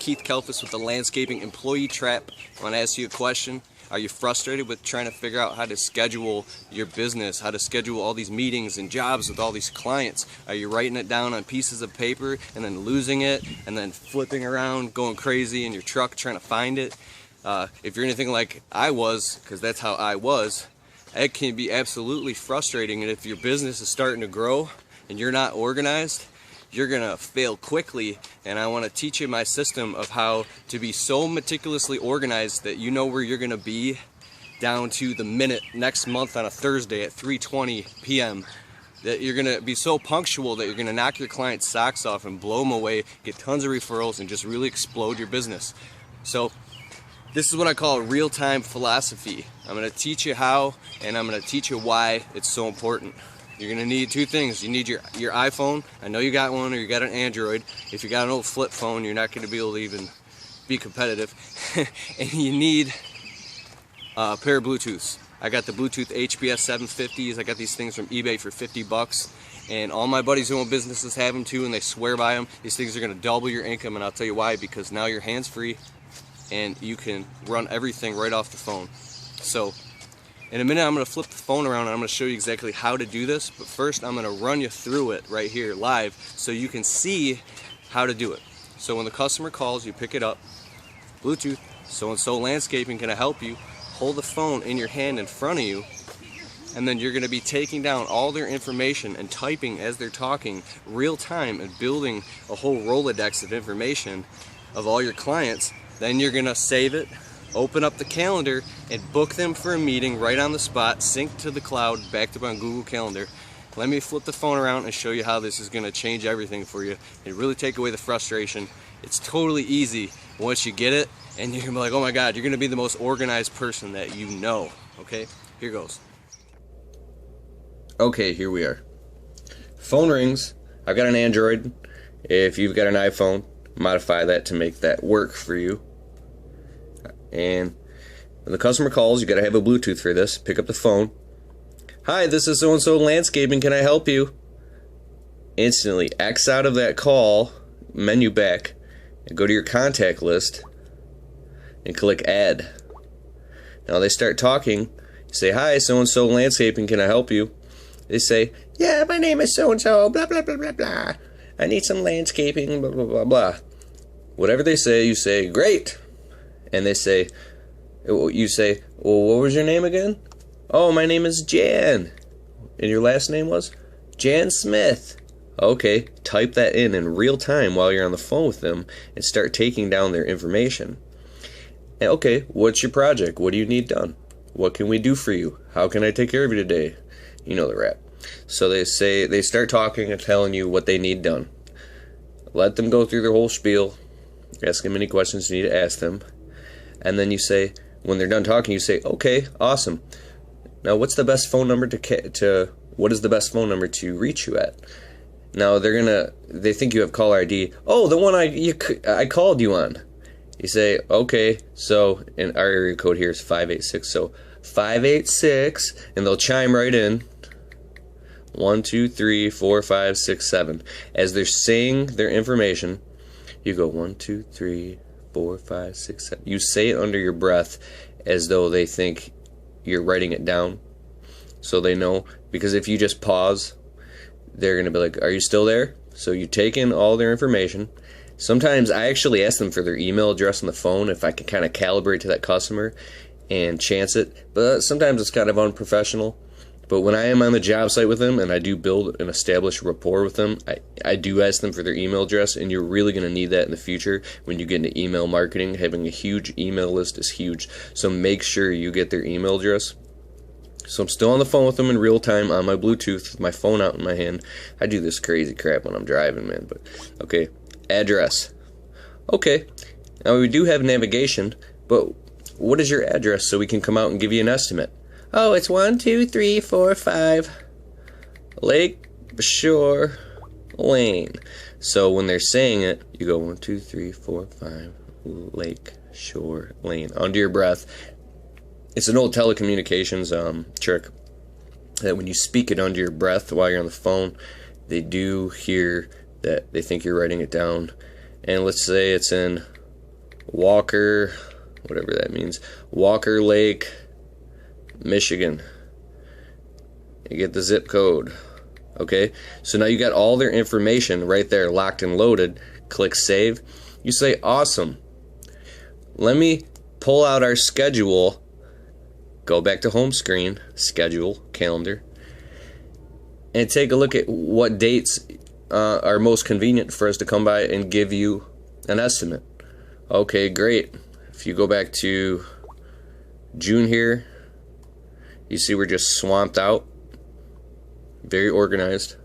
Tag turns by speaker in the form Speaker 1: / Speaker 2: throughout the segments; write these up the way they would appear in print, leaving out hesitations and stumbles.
Speaker 1: Keith Kelfis with the Landscaping Employee Trap. I want to ask you a question. Are you frustrated with trying to figure out how to schedule your business, how to schedule all these meetings and jobs with all these clients? Are you writing it down on pieces of paper and then losing it and then flipping around, going crazy in your truck trying to find it? If you're anything like I was, because that's how I was, it can be absolutely frustrating. And if your business is starting to grow and you're not organized, you're gonna fail quickly. And I want to teach you my system of how to be so meticulously organized that you know where you're gonna be down to the minute next month on a Thursday at 3:20 p.m. that you're gonna be so punctual that you're gonna knock your clients' socks off and blow them away, get tons of referrals, and just really explode your business. So this is what I call a real-time philosophy. I'm gonna teach you how, and I'm gonna teach you why it's so important. You're gonna need two things. You need your iPhone. I know you got one, or you got an Android. If you got an old flip phone, you're not gonna be able to even be competitive. And you need a pair of Bluetooths. I got the Bluetooth HBS 750s. I got these things from eBay for 50 bucks. And all my buddies who own businesses have them too, and they swear by them. These things are gonna double your income, and I'll tell you why. Because now you're hands-free, and you can run everything right off the phone. So in a minute, I'm going to flip the phone around and I'm going to show you exactly how to do this. But first, I'm going to run you through it right here live so you can see how to do it. So when the customer calls, you pick it up. Bluetooth, so-and-so landscaping, can I help you? Hold the phone in your hand in front of you. And then you're going to be taking down all their information and typing as they're talking real time and building a whole Rolodex of information of all your clients. Then you're going to save it, open up the calendar, and book them for a meeting right on the spot, sync to the cloud, backed up on Google Calendar. Let me flip the phone around and show you how this is going to change everything for you and really take away the frustration. It's totally easy once you get it, and you're going to be like, oh my God, you're going to be the most organized person that you know. Okay, here goes. Okay, here we are. Phone rings. I've got an Android. If you've got an iPhone, modify that to make that work for you. And when the customer calls, you got to have a Bluetooth for this. Pick up the phone. Hi, this is so-and-so landscaping. Can I help you? Instantly X out of that call, menu back, and go to your contact list and click add. Now they start talking. You say, hi, so-and-so landscaping. Can I help you? They say, yeah, my name is so-and-so, blah, blah, blah, blah, blah. I need some landscaping, blah, blah, blah, blah. Whatever they say, you say, great. And they say, you say, well, what was your name again? Oh, my name is Jan. And your last name was? Jan Smith. Okay, type that in real time while you're on the phone with them and start taking down their information. And okay, what's your project? What do you need done? What can we do for you? How can I take care of you today? You know the rap. So they start talking and telling you what they need done. Let them go through their whole spiel. Ask them any questions you need to ask them. And then you say, when they're done talking, you say, okay, awesome. Now, what's the best phone number what is the best phone number to reach you at? Now, they think you have caller ID. Oh, the one I called you on. You say, okay, so, and our area code here is 586, so 586, and they'll chime right in. 1, 2, 3, 4, 5, 6, 7. As they're saying their information, you go 1, 2, 3, 4, 5, 6, 7. You say it under your breath as though they think you're writing it down, so they know. Because if you just pause, they're going to be like, are you still there? So you take in all their information. Sometimes I actually ask them for their email address on the phone if I can kind of calibrate to that customer and chance it. But sometimes it's kind of unprofessional. But when I am on the job site with them and I do build and establish rapport with them, I do ask them for their email address, and you're really going to need that in the future when you get into email marketing. Having a huge email list is huge. So make sure you get their email address. So I'm still on the phone with them in real time on my Bluetooth with my phone out in my hand. I do this crazy crap when I'm driving, man. But okay, address. Okay, now we do have navigation, but what is your address so we can come out and give you an estimate? Oh, it's 1, 2, 3, 4, 5 Lake Shore Lane. So when they're saying it, you go 1, 2, 3, 4, 5 Lake Shore Lane under your breath. It's an old telecommunications trick that when you speak it under your breath while you're on the phone, they do hear that they think you're writing it down. And let's say it's in Walker, whatever that means, Walker Lake, Michigan. You get the zip code. Okay, so now you got all their information right there, locked and loaded. Click save. You say, awesome. Let me pull out our schedule. Go back to home screen, schedule, calendar, and take a look at what dates are most convenient for us to come by and give you an estimate. Okay, great. If you go back to June here, you see we're just swamped out. Very organized.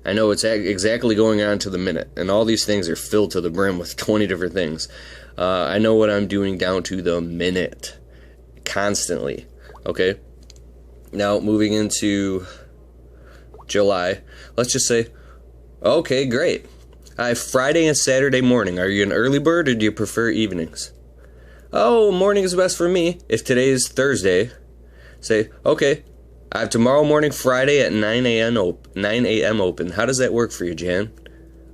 Speaker 1: I know it's exactly going on to the minute, and all these things are filled to the brim with 20 different things. I know what I'm doing down to the minute, constantly. Okay, now moving into July, let's just say, okay, great. I have Friday and Saturday morning. Are you an early bird or do you prefer evenings? Oh, morning is best for me. If today is Thursday, say, okay, I have tomorrow morning, Friday at 9 a.m. open. How does that work for you, Jan?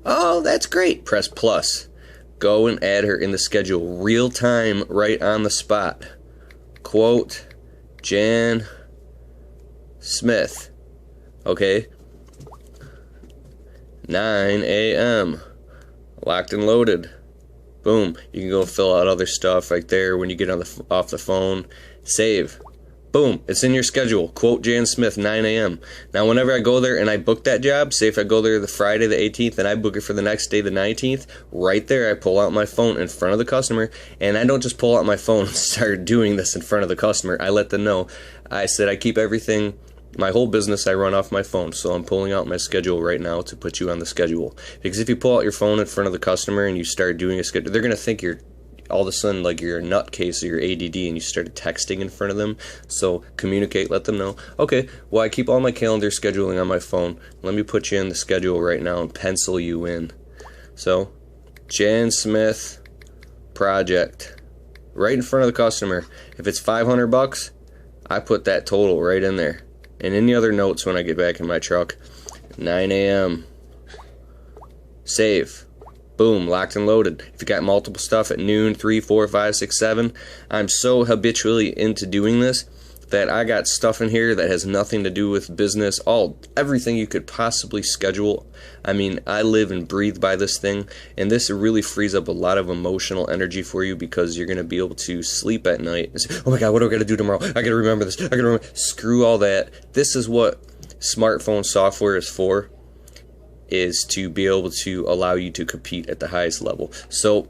Speaker 1: Oh, that's great. Press plus. Go and add her in the schedule. Real time, right on the spot. Quote, Jan Smith. Okay. 9 a.m. Locked and loaded. Boom. You can go fill out other stuff right there when you get on off the phone. Save. Boom, it's in your schedule. Quote Jan Smith, 9 a.m. Now, whenever I go there and I book that job, say if I go there the Friday the 18th and I book it for the next day the 19th, right there I pull out my phone in front of the customer, and I don't just pull out my phone and start doing this in front of the customer. I let them know. I said I keep everything, my whole business I run off my phone, so I'm pulling out my schedule right now to put you on the schedule. Because if you pull out your phone in front of the customer and you start doing a schedule, they're going to think you're all of a sudden like you're a nutcase or you're ADD and you started texting in front of them. So communicate, let them know, okay, well, I keep all my calendar scheduling on my phone. Let me put you in the schedule right now and pencil you in. So Jan Smith project right in front of the customer. If it's $500, I put that total right in there. And any other notes when I get back in my truck. 9 a.m. Save. Boom, locked and loaded. If you got multiple stuff at noon, 3, 4, 5, 6, 7, I'm so habitually into doing this that I got stuff in here that has nothing to do with business, everything you could possibly schedule. I mean, I live and breathe by this thing, and this really frees up a lot of emotional energy for you because you're going to be able to sleep at night and say, oh my God, what do I got to do tomorrow? I got to remember this. I got to remember. Screw all that. This is what smartphone software is for. Is to be able to allow you to compete at the highest level. So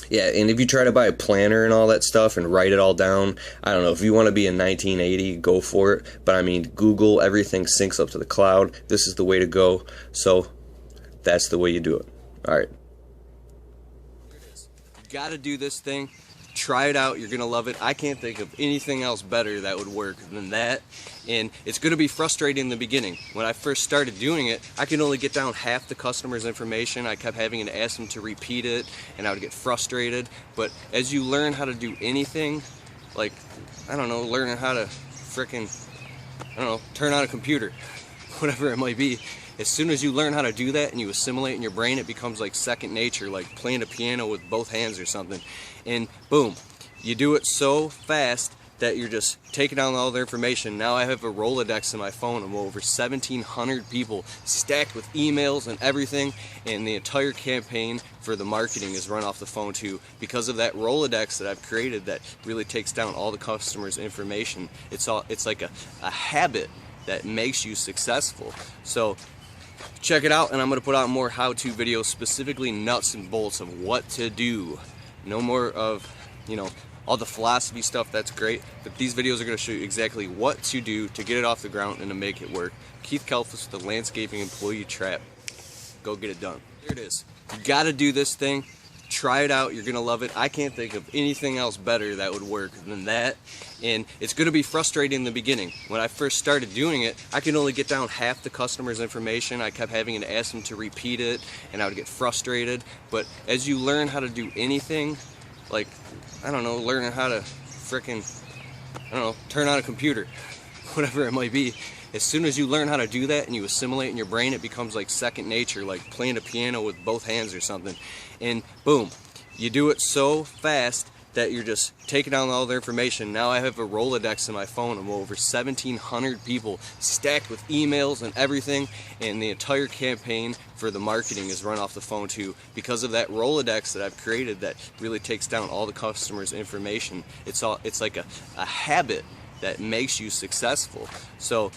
Speaker 1: yeah, and if you try to buy a planner and all that stuff and write it all down, I don't know, if you want to be in 1980, go for it. But I mean, Google, everything syncs up to the cloud. This is the way to go. So that's the way you do it. All right. You got to do this thing. Try it out. You're going to love it. I can't think of anything else better that would work than that. And it's going to be frustrating in the beginning. When I first started doing it, I could only get down half the customer's information. I kept having to ask them to repeat it, and I would get frustrated. But as you learn how to do anything, like, I don't know, learning how to frickin', I don't know, turn on a computer, whatever it might be, as soon as you learn how to do that and you assimilate in your brain, it becomes like second nature, like playing a piano with both hands or something. And boom, you do it so fast that you're just taking down all their information. Now I have a Rolodex in my phone of over 1,700 people stacked with emails and everything, and the entire campaign for the marketing is run off the phone too because of that Rolodex that I've created that really takes down all the customers' information. It's like a habit that makes you successful. So check it out, and I'm going to put out more how-to videos, specifically nuts and bolts of what to do. No more of, you know, all the philosophy stuff. That's great, but these videos are going to show you exactly what to do to get it off the ground and to make it work. Keith Kelfus with the Landscaping Employee Trap. Go get it done. Here it is. You got to do this thing. Try it out. You're going to love it. I can't think of anything else better that would work than that. And it's going to be frustrating in the beginning. When I first started doing it, I could only get down half the customer's information. I kept having to ask them to repeat it, and I would get frustrated. But as you learn how to do anything, like, I don't know, learning how to frickin', I don't know, turn on a computer, whatever it might be, as soon as you learn how to do that and you assimilate in your brain, it becomes like second nature, like playing a piano with both hands or something. And boom, you do it so fast that you're just taking down all their information. Now I have a Rolodex in my phone of over 1,700 people stacked with emails and everything, and the entire campaign for the marketing is run off the phone too, because of that Rolodex that I've created that really takes down all the customers' information. It's like a habit that makes you successful. So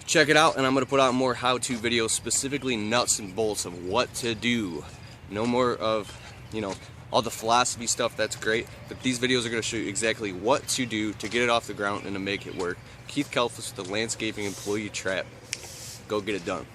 Speaker 1: check it out, and I'm going to put out more how-to videos, specifically nuts and bolts of what to do. No more of, you know, all the philosophy stuff. That's great, but these videos are going to show you exactly what to do to get it off the ground and to make it work. Keith Kalfas with the Landscaping Employee Trap. Go get it done.